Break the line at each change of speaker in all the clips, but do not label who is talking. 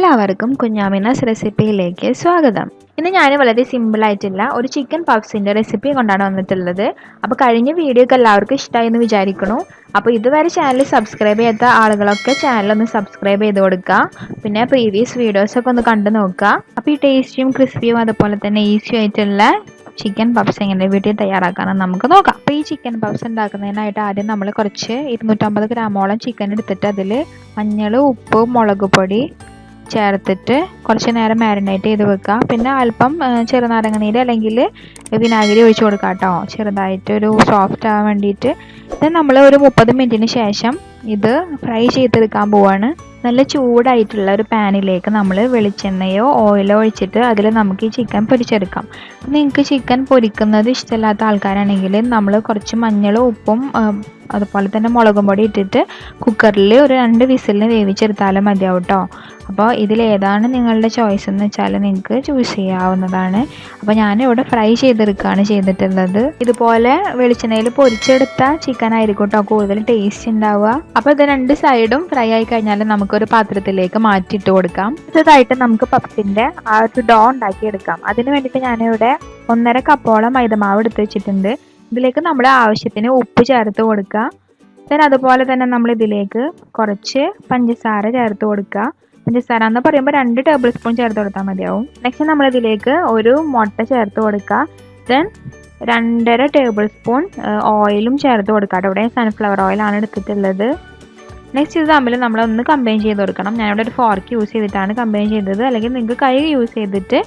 എല്ലാവർക്കും കുഞ്ഞാമിനാസ് റെസിപ്പിയിലേക്ക് സ്വാഗതം. ഇന്ന് ഞാൻ വളരെ സിമ്പിൾ ആയിട്ടുള്ള ഒരു ചിക്കൻ പഫ്സിൻ്റെ റെസിപ്പി കൊണ്ടാണ് വന്നിട്ടുള്ളത്. അപ്പോൾ കഴിഞ്ഞ വീഡിയോ ഒക്കെ എല്ലാവർക്കും ഇഷ്ടമായി എന്ന് വിചാരിക്കുന്നു. അപ്പോൾ ഇതുവരെ ചാനൽ സബ്സ്ക്രൈബ് ചെയ്യാത്ത ആളുകളൊക്കെ ചാനലൊന്ന് സബ്സ്ക്രൈബ് ചെയ്ത് കൊടുക്കുക. പിന്നെ പ്രീവിയസ് വീഡിയോസൊക്കെ ഒന്ന് കണ്ടു നോക്കുക. അപ്പോൾ ഈ ടേസ്റ്റിയും ക്രിസ്പിയും അതുപോലെ തന്നെ ഈസി ആയിട്ടുള്ള ചിക്കൻ പഫ്സ് എങ്ങനെ വീട്ടിൽ തയ്യാറാക്കാമെന്ന് നമുക്ക് നോക്കാം. അപ്പോൾ ഈ ചിക്കൻ പഫ്സ് ഉണ്ടാക്കുന്നതിനായിട്ട് ആദ്യം നമ്മൾ കുറച്ച് 250 ഗ്രാമോളം ചിക്കൻ എടുത്തിട്ട് അതിൽ മഞ്ഞൾ, ഉപ്പ്, മുളക് പൊടി ചേർത്തിട്ട് കുറച്ച് നേരം മാരിനേറ്റ് ചെയ്ത് വെക്കുക. പിന്നെ അല്പം ചെറുനാരങ്ങ നീര് അല്ലെങ്കിൽ വിനാഗിരി ഒഴിച്ച് കൊടുക്കുക കേട്ടോ, ചെറുതായിട്ട് ഒരു സോഫ്റ്റ് ആവാൻ വേണ്ടിയിട്ട്. ഇത് നമ്മൾ ഒരു 30 മിനിറ്റിന് ശേഷം ഇത് ഫ്രൈ ചെയ്തെടുക്കാൻ പോവാണ്. നല്ല ചൂടായിട്ടുള്ള ഒരു പാനിലേക്ക് നമ്മൾ വെളിച്ചെണ്ണയോ ഓയിലോ ഒഴിച്ചിട്ട് അതിൽ നമുക്ക് ഈ ചിക്കൻ പൊരിച്ചെടുക്കാം. നിങ്ങൾക്ക് ചിക്കൻ പൊരിക്കുന്നത് ഇഷ്ടമില്ലാത്ത ആൾക്കാരാണെങ്കിൽ നമ്മൾ കുറച്ച് മഞ്ഞളും ഉപ്പും അതുപോലെ തന്നെ മുളകും പൊടി ഇട്ടിട്ട് കുക്കറിൽ ഒരു 2 വിസിലിന് വേവിച്ചെടുത്താലും മതിയാവും കേട്ടോ. അപ്പോൾ ഇതിലേതാണ് നിങ്ങളുടെ ചോയ്സ് എന്ന് വെച്ചാൽ നിങ്ങൾക്ക് ചൂസ് ചെയ്യാവുന്നതാണ്. അപ്പോൾ ഞാനിവിടെ ഫ്രൈ ചെയ്തെടുക്കുകയാണ് ചെയ്തിട്ടുള്ളത്. ഇതുപോലെ വെളിച്ചെണ്ണയിൽ പൊരിച്ചെടുത്ത ചിക്കൻ ആയിരിക്കും കേട്ടോ കൂടുതൽ ടേസ്റ്റ് ഉണ്ടാവുക. അപ്പോൾ ഇത് 2 സൈഡും ഫ്രൈ ആയി കഴിഞ്ഞാൽ നമുക്കൊരു പാത്രത്തിലേക്ക് മാറ്റിയിട്ട് കൊടുക്കാം. അടുത്തതായിട്ട് നമുക്ക് പഫ്സിൻ്റെ ആ ഒരു ഡോ ഉണ്ടാക്കിയെടുക്കാം. അതിന് വേണ്ടിയിട്ട് ഞാനിവിടെ 1.5 കപ്പോളം മൈദമാവ് എടുത്ത് വെച്ചിട്ടുണ്ട്. ഇതിലേക്ക് നമ്മൾ ആവശ്യത്തിന് ഉപ്പ് ചേർത്ത് കൊടുക്കുക. then അതുപോലെ തന്നെ നമ്മൾ ഇതിലേക്ക് കുറച്ച് പഞ്ചസാര ചേർത്ത് കൊടുക്കുക. പഞ്ചസാര എന്ന് പറയുമ്പോൾ 2 ടേബിൾ സ്പൂൺ ചേർത്ത് കൊടുത്താൽ മതിയാവും. നെക്സ്റ്റ് നമ്മളിതിലേക്ക് ഒരു മുട്ട ചേർത്ത് കൊടുക്കുക. ദെൻ 2.5 ടേബിൾ സ്പൂൺ ഓയിലും ചേർത്ത് കൊടുക്കുക. ഇവിടെ സൺഫ്ലവർ ഓയിലാണ് എടുത്തിട്ടുള്ളത്. നെക്സ്റ്റ് ഇത് തമ്മിൽ നമ്മളൊന്ന് കമ്പൈൻ ചെയ്ത് കൊടുക്കണം. ഞാനിവിടെ ഒരു ഫോർക്ക് യൂസ് ചെയ്തിട്ടാണ് കമ്പൈൻ ചെയ്തത്, അല്ലെങ്കിൽ നിങ്ങൾക്ക് കൈ യൂസ് ചെയ്തിട്ട്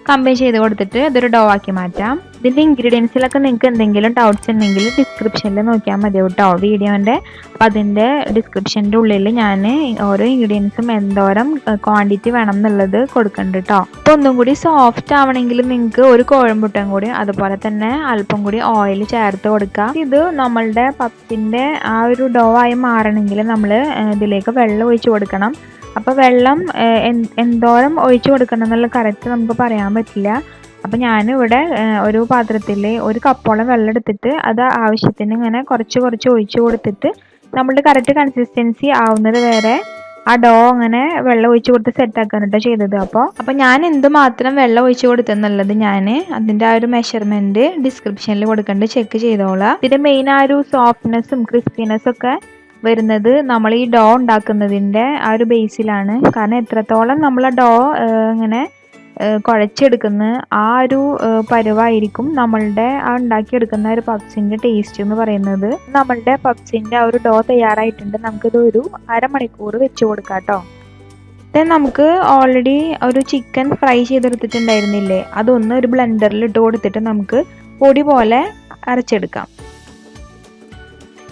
കമ്പൈൻ ചെയ്ത് കൊടുത്തിട്ട് ഇതൊരു ഡോ ആക്കി മാറ്റാം. ഇതിൻ്റെ ഇൻഗ്രീഡിയൻസിലൊക്കെ നിങ്ങൾക്ക് എന്തെങ്കിലും ഡൗട്ട്സ് ഉണ്ടെങ്കിൽ ഡിസ്ക്രിപ്ഷനിൽ നോക്കിയാൽ മതി കേട്ടോ വീഡിയോൻ്റെ. അപ്പോൾ അതിൻ്റെ ഡിസ്ക്രിപ്ഷൻ്റെ ഉള്ളിൽ ഞാൻ ഓരോ ഇൻഗ്രീഡിയൻസും എന്തോരം ക്വാണ്ടിറ്റി വേണം എന്നുള്ളത് കൊടുക്കുന്നുണ്ട് കേട്ടോ. അപ്പോൾ ഒന്നും കൂടി സോഫ്റ്റ് ആവണമെങ്കിൽ നിങ്ങൾക്ക് ഒരു കോഴമ്പുട്ടം കൂടി അതുപോലെ തന്നെ അല്പം കൂടി ഓയിൽ ചേർത്ത് കൊടുക്കുക. ഇത് നമ്മളുടെ പഫ്സിൻ്റെ ആ ഒരു ഡോ ആയി മാറണമെങ്കിൽ നമ്മൾ ഇതിലേക്ക് വെള്ളം ഒഴിച്ച് കൊടുക്കണം. അപ്പോൾ വെള്ളം എന്തോരം ഒഴിച്ചു കൊടുക്കണം എന്നുള്ള കറക്റ്റ് നമുക്ക് പറയാൻ പറ്റില്ല. അപ്പോൾ ഞാനിവിടെ ഒരു പാത്രത്തിൽ 1 കപ്പോളം വെള്ളം എടുത്തിട്ട് അത് ആവശ്യത്തിന് ഇങ്ങനെ കുറച്ച് ഒഴിച്ചു കൊടുത്തിട്ട് നമ്മളുടെ കറക്റ്റ് കൺസിസ്റ്റൻസി ആവുന്നത് വരെ ആ ഡോ അങ്ങനെ വെള്ളം ഒഴിച്ചു കൊടുത്ത് സെറ്റാക്കാനാട്ടോ ചെയ്തത്. അപ്പോൾ ഞാൻ എന്തുമാത്രം വെള്ളം ഒഴിച്ചു കൊടുത്തെന്നുള്ളത് ഞാൻ അതിൻ്റെ ആ ഒരു മെഷർമെൻറ്റ് ഡിസ്ക്രിപ്ഷനിൽ കൊടുക്കേണ്ടത് ചെക്ക് ചെയ്തോളാം. ഇതിൻ്റെ മെയിൻ ആ ഒരു സോഫ്റ്റ്നെസ്സും ക്രിസ്പിനെസ്സും ഒക്കെ വരുന്നത് നമ്മൾ ഈ ഡോ ഉണ്ടാക്കുന്നതിൻ്റെ ആ ഒരു ബേസിലാണ്. കാരണം എത്രത്തോളം നമ്മൾ ആ ഡോ ഇങ്ങനെ കുഴച്ചെടുക്കുന്ന ആ ഒരു പരുവായിരിക്കും നമ്മളുടെ ആ ഉണ്ടാക്കിയെടുക്കുന്ന ഒരു പഫ്സിൻ്റെ ടേസ്റ്റ് എന്ന് പറയുന്നത്. നമ്മളുടെ പഫ്സിൻ്റെ ആ ഒരു ഡോ തയ്യാറായിട്ടുണ്ട്. നമുക്കിത് ഒരു 1/2 മണിക്കൂർ വെച്ച് കൊടുക്കാം കേട്ടോ. ദെൻ നമുക്ക് ഓൾറെഡി ഒരു ചിക്കൻ ഫ്രൈ ചെയ്തെടുത്തിട്ടുണ്ടായിരുന്നില്ലേ, അതൊന്ന് ഒരു ബ്ലെൻഡറിൽ ഇട്ട് കൊടുത്തിട്ട് നമുക്ക് പൊടി പോലെ അരച്ചെടുക്കാം.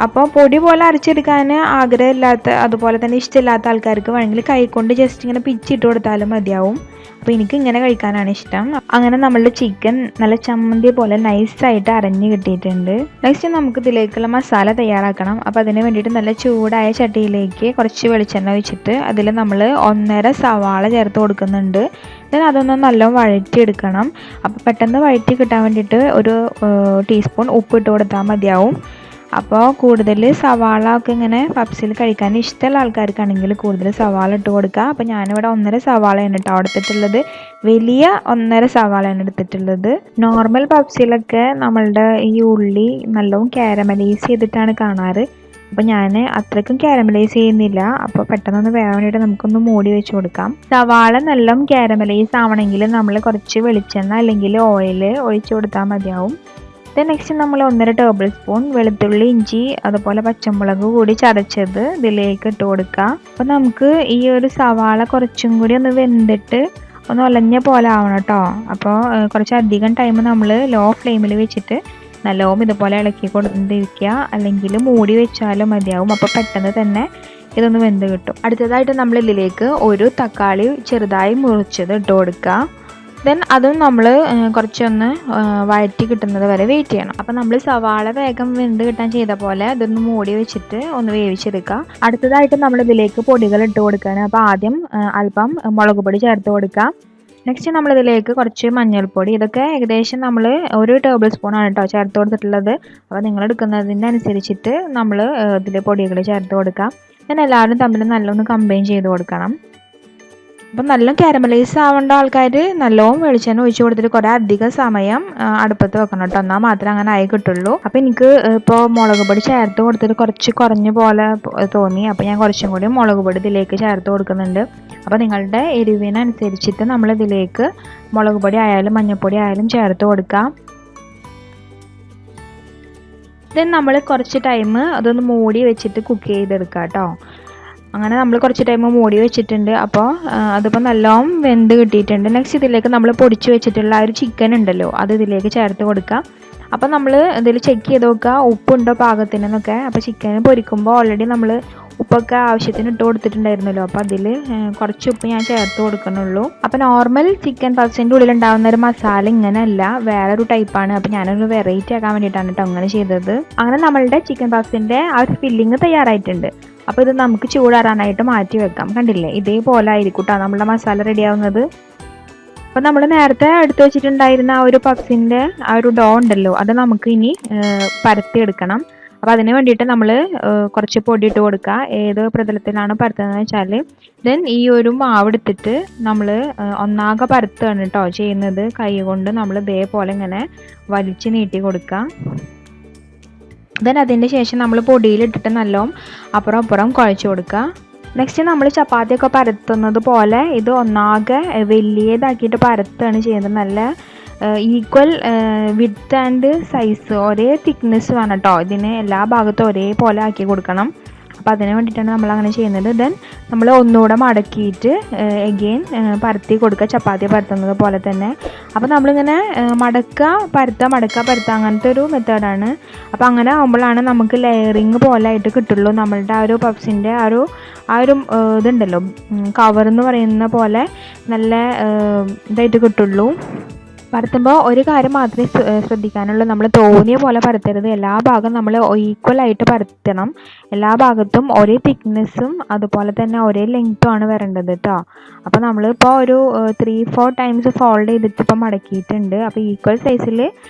അപ്പോൾ പൊടി പോലെ അരച്ചെടുക്കാൻ ആഗ്രഹമില്ലാത്ത അതുപോലെ തന്നെ ഇഷ്ടമില്ലാത്ത ആൾക്കാർക്ക് വേണമെങ്കിൽ കൈകൊണ്ട് ജസ്റ്റ് ഇങ്ങനെ പിച്ചിട്ട് കൊടുത്താലും മതിയാവും. അപ്പോൾ എനിക്ക് ഇങ്ങനെ കഴിക്കാനാണ് ഇഷ്ടം. അങ്ങനെ നമ്മളുടെ ചിക്കൻ നല്ല ചമ്മന്തി പോലെ നൈസായിട്ട് അരഞ്ഞ് കിട്ടിയിട്ടുണ്ട്. നെക്സ്റ്റ് നമുക്ക് ഇതിലേക്കുള്ള മസാല തയ്യാറാക്കണം. അപ്പോൾ അതിന് വേണ്ടിയിട്ട് നല്ല ചൂടായ ചട്ടിയിലേക്ക് കുറച്ച് വെളിച്ചെണ്ണ ഒഴിച്ചിട്ട് അതിൽ നമ്മൾ 1.5 സവാള ചേർത്ത് കൊടുക്കുന്നുണ്ട്. then അതൊന്ന് നല്ലോണം വഴറ്റിയെടുക്കണം. അപ്പോൾ പെട്ടെന്ന് വഴറ്റി കിട്ടാൻ വേണ്ടിയിട്ട് ഒരു ടീസ്പൂൺ ഉപ്പ് ഇട്ട് കൊടുത്താൽ മതിയാവും. അപ്പോൾ കൂടുതൽ സവാള ഒക്കെ ഇങ്ങനെ പഫ്സിൽ കഴിക്കാൻ ഇഷ്ടമുള്ള ആൾക്കാർക്കാണെങ്കിൽ കൂടുതൽ സവാള ഇട്ട് കൊടുക്കുക. അപ്പോൾ ഞാനിവിടെ 1.5 സവാളയാണ് കേട്ടോ എടുത്തിട്ടുള്ളത്. വലിയ 1.5 സവാളയാണ് എടുത്തിട്ടുള്ളത്. നോർമൽ പഫ്സിലൊക്കെ നമ്മളുടെ ഈ ഉള്ളി നല്ലോണം കാരമലൈസ് ചെയ്തിട്ടാണ് കാണാറ്. അപ്പോൾ ഞാൻ അത്രയ്ക്കും കാരമലൈസ് ചെയ്യുന്നില്ല. അപ്പോൾ പെട്ടെന്നൊന്ന് വേവാൻ വേണ്ടിയിട്ട് നമുക്കൊന്ന് മൂടി വെച്ച് കൊടുക്കാം. സവാള നല്ലോണം കാരമലൈസ് ആവണമെങ്കിൽ നമ്മൾ കുറച്ച് വെളിച്ചെണ്ണ അല്ലെങ്കിൽ ഓയിൽ ഒഴിച്ച് കൊടുത്താൽ മതിയാവും. നെക്സ്റ്റ് നമ്മൾ 1.5 ടേബിൾ സ്പൂൺ വെളുത്തുള്ളി, ഇഞ്ചി അതുപോലെ പച്ചമുളക് കൂടി ചതച്ചത് ഇതിലേക്ക് ഇട്ട് കൊടുക്കുക. അപ്പോൾ നമുക്ക് ഈ ഒരു സവാള കുറച്ചും കൂടി ഒന്ന് വെന്തിട്ട് ഒന്ന് ഒലഞ്ഞ പോലെ ആവണം കേട്ടോ. അപ്പോൾ കുറച്ചധികം ടൈം നമ്മൾ ലോ ഫ്ലെയിമിൽ വെച്ചിട്ട് നല്ലോണം ഇതുപോലെ ഇളക്കി കൊടുത്തിരിക്കുക, അല്ലെങ്കിൽ മൂടി വെച്ചാലും മതിയാവും. അപ്പോൾ പെട്ടെന്ന് തന്നെ ഇതൊന്ന് വെന്ത് കിട്ടും. അടുത്തതായിട്ട് നമ്മൾ ഇതിലേക്ക് ഒരു തക്കാളി ചെറുതായി മുറിച്ചത് ഇട്ട് കൊടുക്കുക. ദെൻ അതും നമ്മൾ കുറച്ചൊന്ന് വഴറ്റി കിട്ടുന്നത് വരെ വെയിറ്റ് ചെയ്യണം. അപ്പോൾ നമ്മൾ സവാള വേഗം വെന്ത് കിട്ടാൻ ചെയ്ത പോലെ അതൊന്ന് മൂടി വെച്ചിട്ട് ഒന്ന് വേവിച്ചെടുക്കുക. അടുത്തതായിട്ട് നമ്മൾ ഇതിലേക്ക് പൊടികൾ ഇട്ട് കൊടുക്കുകയാണ്. അപ്പോൾ ആദ്യം അല്പം മുളക് പൊടി ചേർത്ത് കൊടുക്കുക. നെക്സ്റ്റ് നമ്മളിതിലേക്ക് കുറച്ച് മഞ്ഞൾപ്പൊടി, ഇതൊക്കെ ഏകദേശം നമ്മൾ 1 ടേബിൾ സ്പൂണാണ് കേട്ടോ ചേർത്ത് കൊടുത്തിട്ടുള്ളത്. അപ്പോൾ നിങ്ങൾ എടുക്കുന്നതിൻ്റെ അനുസരിച്ചിട്ട് നമ്മൾ ഇതിൽ പൊടികൾ ചേർത്ത് കൊടുക്കാം. ഞാൻ എല്ലാവരും തമ്മിൽ നല്ലൊന്ന് കമ്പൈൻ ചെയ്ത് കൊടുക്കണം. അപ്പം നല്ല കാരമലൈസ് ആവേണ്ട ആൾക്കാർ നല്ലോണം വെളിച്ചെണ്ണ ഒഴിച്ച് കൊടുത്തിട്ട് കുറേ അധികം സമയം അടുപ്പത്ത് വെക്കണം കേട്ടോ, എന്നാൽ മാത്രമേ അങ്ങനെ ആയി കിട്ടുള്ളൂ. അപ്പം എനിക്ക് ഇപ്പോൾ മുളക് പൊടി ചേർത്ത് കൊടുത്തിട്ട് കുറച്ച് കുറഞ്ഞ പോലെ തോന്നി. അപ്പോൾ ഞാൻ കുറച്ചും കൂടി മുളക് പൊടി ഇതിലേക്ക് ചേർത്ത് കൊടുക്കുന്നുണ്ട്. അപ്പോൾ നിങ്ങളുടെ എരിവിനനുസരിച്ചിട്ട് നമ്മൾ ഇതിലേക്ക് മുളക് പൊടി ആയാലും മഞ്ഞൾപ്പൊടി ആയാലും ചേർത്ത് കൊടുക്കാം. ദെൻ നമ്മൾ കുറച്ച് ടൈം അതൊന്ന് മൂടി വെച്ചിട്ട് കുക്ക് ചെയ്തെടുക്കാം കേട്ടോ. അങ്ങനെ നമ്മൾ കുറച്ച് ടൈം മൂടി വെച്ചിട്ടുണ്ട്. അപ്പോൾ അതിപ്പോൾ നല്ലോണം വെന്ത് കിട്ടിയിട്ടുണ്ട്. നെക്സ്റ്റ് ഇതിലേക്ക് നമ്മൾ പൊടിച്ച് വെച്ചിട്ടുള്ള ആ ഒരു ചിക്കൻ ഉണ്ടല്ലോ, അത് ഇതിലേക്ക് ചേർത്ത് കൊടുക്കാം. അപ്പോൾ നമ്മൾ ഇതിൽ ചെക്ക് ചെയ്ത് നോക്കുക ഉപ്പുണ്ടോ പാകത്തിനെന്നൊക്കെ. അപ്പോൾ ചിക്കൻ പൊരിക്കുമ്പോൾ ഓൾറെഡി നമ്മൾ ഉപ്പൊക്കെ ആവശ്യത്തിന് ഇട്ട് കൊടുത്തിട്ടുണ്ടായിരുന്നല്ലോ, അപ്പോൾ അതിൽ കുറച്ച് ഉപ്പ് ഞാൻ ചേർത്ത് കൊടുക്കുന്നുള്ളൂ. അപ്പോൾ നോർമൽ ചിക്കൻ പഫ്സിൻ്റെ ഉള്ളിൽ ഉണ്ടാകുന്ന ഒരു മസാല ഇങ്ങനെയല്ല, വേറൊരു ടൈപ്പാണ്. അപ്പോൾ ഞാനൊരു വെറൈറ്റി ആക്കാൻ വേണ്ടിയിട്ടാണ് കേട്ടോ അങ്ങനെ ചെയ്തത്. അങ്ങനെ നമ്മളുടെ ചിക്കൻ പഫ്സിൻ്റെ ആ ഒരു ഫില്ലിങ് തയ്യാറായിട്ടുണ്ട്. അപ്പോൾ ഇത് നമുക്ക് ചൂടാറാനായിട്ട് മാറ്റി വെക്കാം. കണ്ടില്ലേ, ഇതേപോലെ ആയിരിക്കും കേട്ടോ നമ്മുടെ മസാല റെഡി ആവുന്നത്. അപ്പോൾ നമ്മൾ നേരത്തെ എടുത്തു വെച്ചിട്ടുണ്ടായിരുന്ന ആ ഒരു പഫ്സിൻ്റെ ആ ഒരു ഡോ ഉണ്ടല്ലോ, അത് നമുക്ക് ഇനി പരത്തിയെടുക്കണം. അപ്പോൾ അതിന് വേണ്ടിയിട്ട് നമ്മൾ കുറച്ച് പൊടി ഇട്ട് കൊടുക്കുക. ഏത് പ്രതലത്തിലാണ് പരത്തുന്നതെന്ന് വെച്ചാൽ ദെൻ ഈ ഒരു മാവ് എടുത്തിട്ട് നമ്മൾ ഒന്നാകെ പരത്തുകയാണ് കേട്ടോ ചെയ്യുന്നത്. കൈ കൊണ്ട് നമ്മൾ ഇതേപോലെ ഇങ്ങനെ വലിച്ച് നീട്ടി കൊടുക്കുക. ദെൻ അതിൻ്റെ ശേഷം നമ്മൾ പൊടിയിലിട്ടിട്ട് നല്ലോണം അപ്പുറം കുഴച്ച് കൊടുക്കുക. നെക്സ്റ്റ് നമ്മൾ ചപ്പാത്തിയൊക്കെ പരത്തുന്നത് പോലെ ഇത് ഒന്നാകെ വലിയതാക്കിയിട്ട് പരത്തുകയാണ് ചെയ്യുന്നത്. നല്ല ഈക്വൽ വിഡ്ത്ത് ആൻഡ് സൈസ് ഒരേ തിക്നെസ് വേണം കേട്ടോ. ഇതിന് എല്ലാ ഭാഗത്തും ഒരേപോലെ ആക്കി കൊടുക്കണം. അപ്പോൾ അതിന് വേണ്ടിയിട്ടാണ് നമ്മൾ അങ്ങനെ ചെയ്യുന്നത്. ദെൻ നമ്മൾ ഒന്നുകൂടെ മടക്കിയിട്ട് എഗെയിൻ പരത്തി കൊടുക്കുക, ചപ്പാത്തി പരത്തുന്നത് പോലെ തന്നെ. അപ്പോൾ നമ്മളിങ്ങനെ പരത്തുക അങ്ങനത്തെ ഒരു മെത്തേഡാണ്. അപ്പോൾ അങ്ങനെ ആകുമ്പോഴാണ് നമുക്ക് ലെയറിങ് പോലെ ആയിട്ട് കിട്ടുള്ളൂ. നമ്മളുടെ ആ ഒരു പഫ്സിൻ്റെ ആ ഒരു ഇതുണ്ടല്ലോ കവർ എന്ന് പറയുന്ന പോലെ നല്ല ഇതായിട്ട് കിട്ടുള്ളൂ. പരത്തുമ്പോൾ ഒരു കാര്യം മാത്രമേ ശ്രദ്ധിക്കാനുള്ളൂ, നമ്മൾ തോന്നിയ പോലെ പരത്തരുത്. എല്ലാ ഭാഗവും നമ്മൾ ഈക്വലായിട്ട് പരത്തണം. എല്ലാ ഭാഗത്തും ഒരേ തിക്നെസ്സും അതുപോലെ തന്നെ ഒരേ ലെങ്ത്തും ആണ് വരേണ്ടത് കേട്ടോ. അപ്പോൾ നമ്മളിപ്പോൾ ഒരു 3-4 ടൈംസ് ഫോൾഡ് ചെയ്തിട്ട് ഇപ്പോൾ മടക്കിയിട്ടുണ്ട്. അപ്പോൾ ഈക്വൽ സൈസിൽ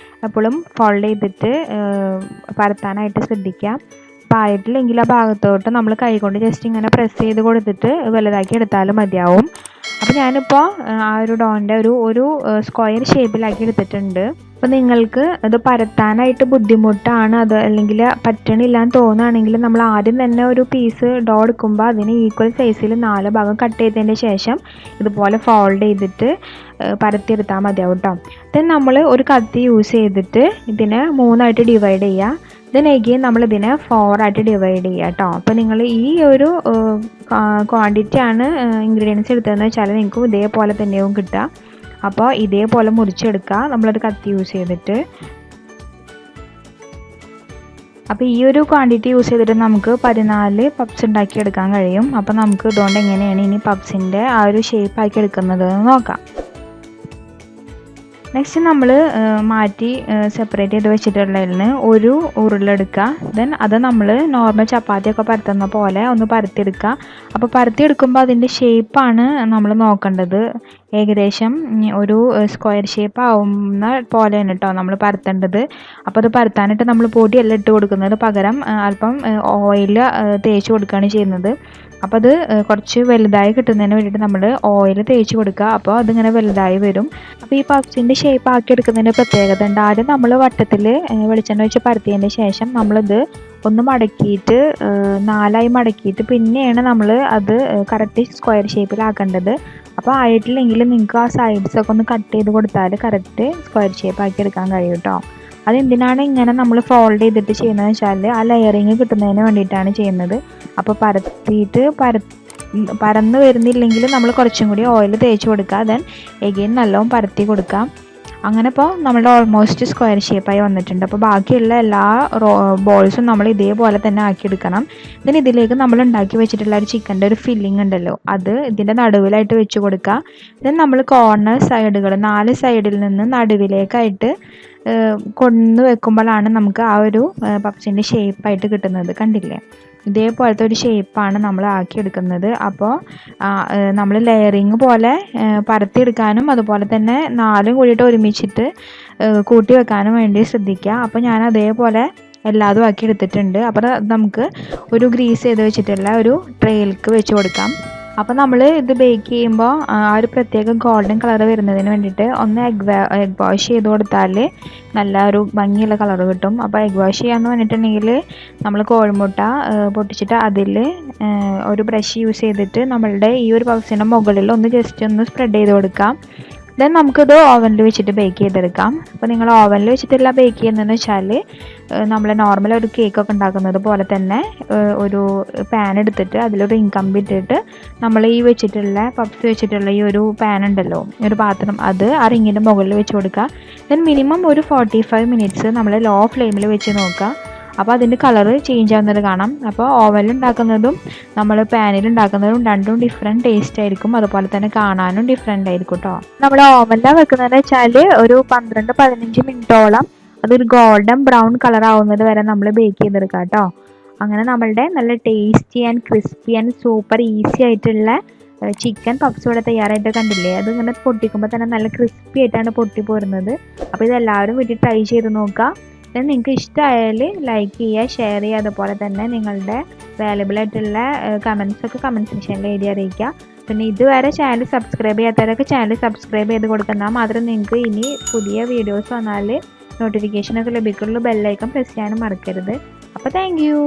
എപ്പോഴും ഫോൾഡ് ചെയ്തിട്ട് പരത്താനായിട്ട് ശ്രദ്ധിക്കുക. അപ്പോൾ ആയിട്ടില്ലെങ്കിൽ ആ ഭാഗത്തോട്ട് നമ്മൾ കൈ കൊണ്ട് ജസ്റ്റ് ഇങ്ങനെ പ്രസ് ചെയ്ത് കൊടുത്തിട്ട് വലുതാക്കി എടുത്താലും മതിയാവും. അപ്പോൾ ഞാനിപ്പോൾ ആ ഒരു ഡോൻ്റെ ഒരു സ്ക്വയർ ഷേപ്പിലാക്കി എടുത്തിട്ടുണ്ട്. അപ്പോൾ നിങ്ങൾക്ക് അത് പരത്താനായിട്ട് ബുദ്ധിമുട്ടാണ്, അത് അല്ലെങ്കിൽ പറ്റണില്ല എന്ന് തോന്നുകയാണെങ്കിൽ നമ്മൾ ആദ്യം തന്നെ ഒരു പീസ് ഡോ എടുക്കുമ്പോൾ അതിന് ഈക്വൽ സൈസിൽ 4 ഭാഗം കട്ട് ചെയ്തതിൻ്റെ ശേഷം ഇതുപോലെ ഫോൾഡ് ചെയ്തിട്ട് പരത്തിയെടുത്താൽ മതിയാവും കേട്ടോ. ദെൻ നമ്മൾ ഒരു കത്തി യൂസ് ചെയ്തിട്ട് ഇതിനെ 3ആയിട്ട് ഡിവൈഡ് ചെയ്യുക. ദെൻ എഗെയിൻ നമ്മളിതിനെ 4ആയിട്ട് ഡിവൈഡ് ചെയ്യുക കേട്ടോ. അപ്പോൾ നിങ്ങൾ ഈ ഒരു ക്വാണ്ടിറ്റിയാണ് ഇൻഗ്രീഡിയൻസ് എടുത്തതെന്ന് വെച്ചാൽ നിങ്ങൾക്ക് ഇതേപോലെ തന്നെയാവും കിട്ടുക. അപ്പോൾ ഇതേപോലെ മുറിച്ചെടുക്കുക നമ്മളൊരു കത്തി യൂസ് ചെയ്തിട്ട്. അപ്പോൾ ഈ ഒരു ക്വാണ്ടിറ്റി യൂസ് ചെയ്തിട്ട് നമുക്ക് 14 പപ്സ് ഉണ്ടാക്കിയെടുക്കാൻ കഴിയും. അപ്പോൾ നമുക്ക് ഇതുകൊണ്ട് എങ്ങനെയാണ് ഇനി പപ്സിൻ്റെ ആ ഒരു ഷേപ്പ് ആക്കി എടുക്കുന്നത് എന്ന് നോക്കാം. നെക്സ്റ്റ് നമ്മൾ മാറ്റി സെപ്പറേറ്റ് ചെയ്ത് വെച്ചിട്ടുള്ളതിന് ഒരു ഉരുളെടുക്കുക. ദെൻ അത് നമ്മൾ നോർമൽ ചപ്പാത്തിയൊക്കെ പരത്തുന്ന പോലെ ഒന്ന് പരത്തിയെടുക്കുക. അപ്പോൾ പരത്തിയെടുക്കുമ്പോൾ അതിൻ്റെ ഷേപ്പാണ് നമ്മൾ നോക്കേണ്ടത്. ഏകദേശം ഒരു സ്ക്വയർ ഷേപ്പ് ആവുന്ന പോലെയാണ് കേട്ടോ നമ്മൾ പരത്തേണ്ടത്. അപ്പോൾ അത് പരത്താനായിട്ട് നമ്മൾ പൊടിയല്ല ഇട്ട് കൊടുക്കുന്നത്, പകരം അല്പം ഓയിൽ തേച്ച് കൊടുക്കുകയാണ് ചെയ്യുന്നത്. അപ്പോൾ അത് കുറച്ച് വലുതായി കിട്ടുന്നതിന് വേണ്ടിയിട്ട് നമ്മൾ ഓയിൽ തേച്ച് കൊടുക്കുക. അപ്പോൾ അതിങ്ങനെ വലുതായി വരും. അപ്പോൾ ഈ പഫ്സിൻ്റെ ഷേപ്പ് ആക്കി എടുക്കുന്നതിന് പ്രത്യേകത ഉണ്ട്. ആദ്യം നമ്മൾ വട്ടത്തിൽ വെളിച്ചെണ്ണ വെച്ച് പരത്തിയതിന് ശേഷം നമ്മളിത് ഒന്ന് മടക്കിയിട്ട് 4ആയി മടക്കിയിട്ട് പിന്നെയാണ് നമ്മൾ അത് കറക്റ്റ് സ്ക്വയർ ഷേപ്പിലാക്കേണ്ടത്. അപ്പോൾ ആയിട്ടില്ലെങ്കിൽ നിങ്ങൾക്ക് ആ സൈഡ്സൊക്കെ ഒന്ന് കട്ട് ചെയ്ത് കൊടുത്താൽ കറക്റ്റ് സ്ക്വയർ ഷേപ്പ് ആക്കി എടുക്കാൻ കഴിയും കേട്ടോ. അതെന്തിനാണ് ഇങ്ങനെ നമ്മൾ ഫോൾഡ് ചെയ്തിട്ട് ചെയ്യുന്നതെന്ന് വെച്ചാൽ ആ ലെയറിങ് കിട്ടുന്നതിന് വേണ്ടിയിട്ടാണ് ചെയ്യുന്നത്. അപ്പോൾ പരന്ന് വരുന്നില്ലെങ്കിൽ നമ്മൾ കുറച്ചും കൂടി ഓയിൽ തേച്ച് കൊടുക്കുക. ദെൻ എഗെയിൻ നല്ലോണം പരത്തി കൊടുക്കാം. അങ്ങനെ ഇപ്പോൾ നമ്മുടെ ഓൾമോസ്റ്റ് സ്ക്വയർ ഷേപ്പായി വന്നിട്ടുണ്ട്. അപ്പോൾ ബാക്കിയുള്ള എല്ലാ ബോൾസും നമ്മൾ ഇതേപോലെ തന്നെ ആക്കിയെടുക്കണം. ദെൻ ഇതിലേക്ക് നമ്മൾ ഉണ്ടാക്കി വെച്ചിട്ടുള്ള ഒരു ചിക്കൻ്റെ ഒരു ഫില്ലിംഗ് ഉണ്ടല്ലോ, അത് ഇതിൻ്റെ നടുവിലായിട്ട് വെച്ച് കൊടുക്കുക. ദെൻ നമ്മൾ കോർണർ സൈഡുകൾ 4 സൈഡിൽ നിന്ന് നടുവിലേക്കായിട്ട് കൊണ്ടു വെക്കുമ്പോഴാണ് നമുക്ക് ആ ഒരു പപ്സിൻ്റെ ഷേപ്പായിട്ട് കിട്ടുന്നത്. കണ്ടില്ലേ, ഇതേപോലത്തെ ഒരു ഷേപ്പാണ് നമ്മൾ ആക്കിയെടുക്കുന്നത്. അപ്പോൾ നമ്മൾ ലെയറിങ് പോലെ പരത്തിയെടുക്കാനും അതുപോലെ തന്നെ 4 കൂടിയിട്ട് ഒരുമിച്ചിട്ട് കൂട്ടി വെക്കാനും വേണ്ടി ശ്രദ്ധിക്കുക. അപ്പോൾ ഞാൻ അതേപോലെ എല്ലാതും ആക്കി എടുത്തിട്ടുണ്ട്. അപ്പോൾ നമുക്ക് ഒരു ഗ്രീസ് ചെയ്ത് വെച്ചിട്ടുള്ള ഒരു ട്രേയിലേക്ക് വെച്ച് കൊടുക്കാം. അപ്പോൾ നമ്മൾ ഇത് ബേക്ക് ചെയ്യുമ്പോൾ ആ ഒരു പ്രത്യേക ഗോൾഡൻ കളർ വരുന്നതിന് വേണ്ടിയിട്ട് ഒന്ന് എഗ് വാഷ് ചെയ്ത് കൊടുത്താൽ നല്ല ഒരു ഭംഗിയുള്ള കളർ കിട്ടും. അപ്പോൾ എഗ് വാഷ് ചെയ്യാമെന്ന് പറഞ്ഞിട്ടുണ്ടെങ്കിൽ നമ്മൾ കോഴിമുട്ട പൊട്ടിച്ചിട്ട് അതിൽ ഒരു ബ്രഷ് യൂസ് ചെയ്തിട്ട് നമ്മളുടെ ഈ ഒരു പഫ്സിൻ്റെ മുകളിൽ ഒന്ന് ജസ്റ്റ് ഒന്ന് സ്പ്രെഡ് ചെയ്ത് കൊടുക്കാം. ദെൻ നമുക്കിത് ഓവനിൽ വെച്ചിട്ട് ബേക്ക് ചെയ്തെടുക്കാം. അപ്പോൾ നിങ്ങൾ ഓവനിൽ വെച്ചിട്ടില്ല ബേക്ക് ചെയ്യുന്നതെന്ന് വെച്ചാൽ നമ്മൾ നോർമൽ ഒരു കേക്കൊക്കെ ഉണ്ടാക്കുന്നത് പോലെ തന്നെ ഒരു പാൻ എടുത്തിട്ട് അതിലൊരു ഇൻകമ്പി ഇട്ടിട്ട് നമ്മൾ ഈ വെച്ചിട്ടുള്ള പപ്സ് വെച്ചിട്ടുള്ള ഈ ഒരു പാൻ ഉണ്ടല്ലോ, ഒരു പാത്രം, അത് ആ റിങ്ങിൻ്റെ മുകളിൽ വെച്ച് കൊടുക്കുക. ദെൻ മിനിമം ഒരു 45 മിനിറ്റ്സ് നമ്മൾ ലോ ഫ്ലെയിമിൽ വെച്ച് നോക്കുക. അപ്പോൾ അതിൻ്റെ കളറ് ചേഞ്ച് ആവുന്നത് കാണാം. അപ്പോൾ ഓവനിൽ ഉണ്ടാക്കുന്നതും നമ്മൾ പാനിൽ ഉണ്ടാക്കുന്നതും രണ്ടും ഡിഫറെൻറ്റ് ടേസ്റ്റ് ആയിരിക്കും, അതുപോലെ തന്നെ കാണാനും ഡിഫറെൻ്റ് ആയിരിക്കും കേട്ടോ. നമ്മൾ ഓവനിലാണ് വെക്കുന്നതെന്ന് വെച്ചാൽ ഒരു 12-15 മിനിറ്റോളം അതൊരു ഗോൾഡൻ ബ്രൗൺ കളർ ആവുന്നത് വരെ നമ്മൾ ബേക്ക് ചെയ്തെടുക്കാം കേട്ടോ. അങ്ങനെ നമ്മളുടെ നല്ല tasty and crispy and super easy ആയിട്ടുള്ള ചിക്കൻ പപ്സ് ഇവിടെ തയ്യാറായിട്ട് കണ്ടില്ലേ. അതിങ്ങനെ പൊട്ടിക്കുമ്പോൾ തന്നെ നല്ല ക്രിസ്പി ആയിട്ടാണ് പൊട്ടി പോരുന്നത്. അപ്പോൾ ഇതെല്ലാവരും വീട്ടിൽ ട്രൈ ചെയ്ത് നോക്കുക. ദെൻ നിങ്ങൾക്ക് ഇഷ്ടമായാൽ ലൈക്ക് ചെയ്യുക, ഷെയർ ചെയ്യുക, അതുപോലെ തന്നെ നിങ്ങളുടെ വാല്യുബിൾ ആയിട്ടുള്ള കമൻസൊക്കെ കമൻറ്റ് സെക്ഷനിൽ എഴുതി അറിയിക്കുക. പിന്നെ ഇതുവരെ ചാനൽ സബ്സ്ക്രൈബ് ചെയ്യാത്തവരൊക്കെ ചാനൽ സബ്സ്ക്രൈബ് ചെയ്ത് കൊടുക്കുന്നാൽ മാത്രം നിങ്ങൾക്ക് ഇനി പുതിയ വീഡിയോസ് വന്നാൽ നോട്ടിഫിക്കേഷനൊക്കെ ലഭിക്കുള്ളൂ. ബെല്ലൈക്കൺ പ്രസ് ചെയ്യാനും മറക്കരുത്. അപ്പോൾ താങ്ക് യു.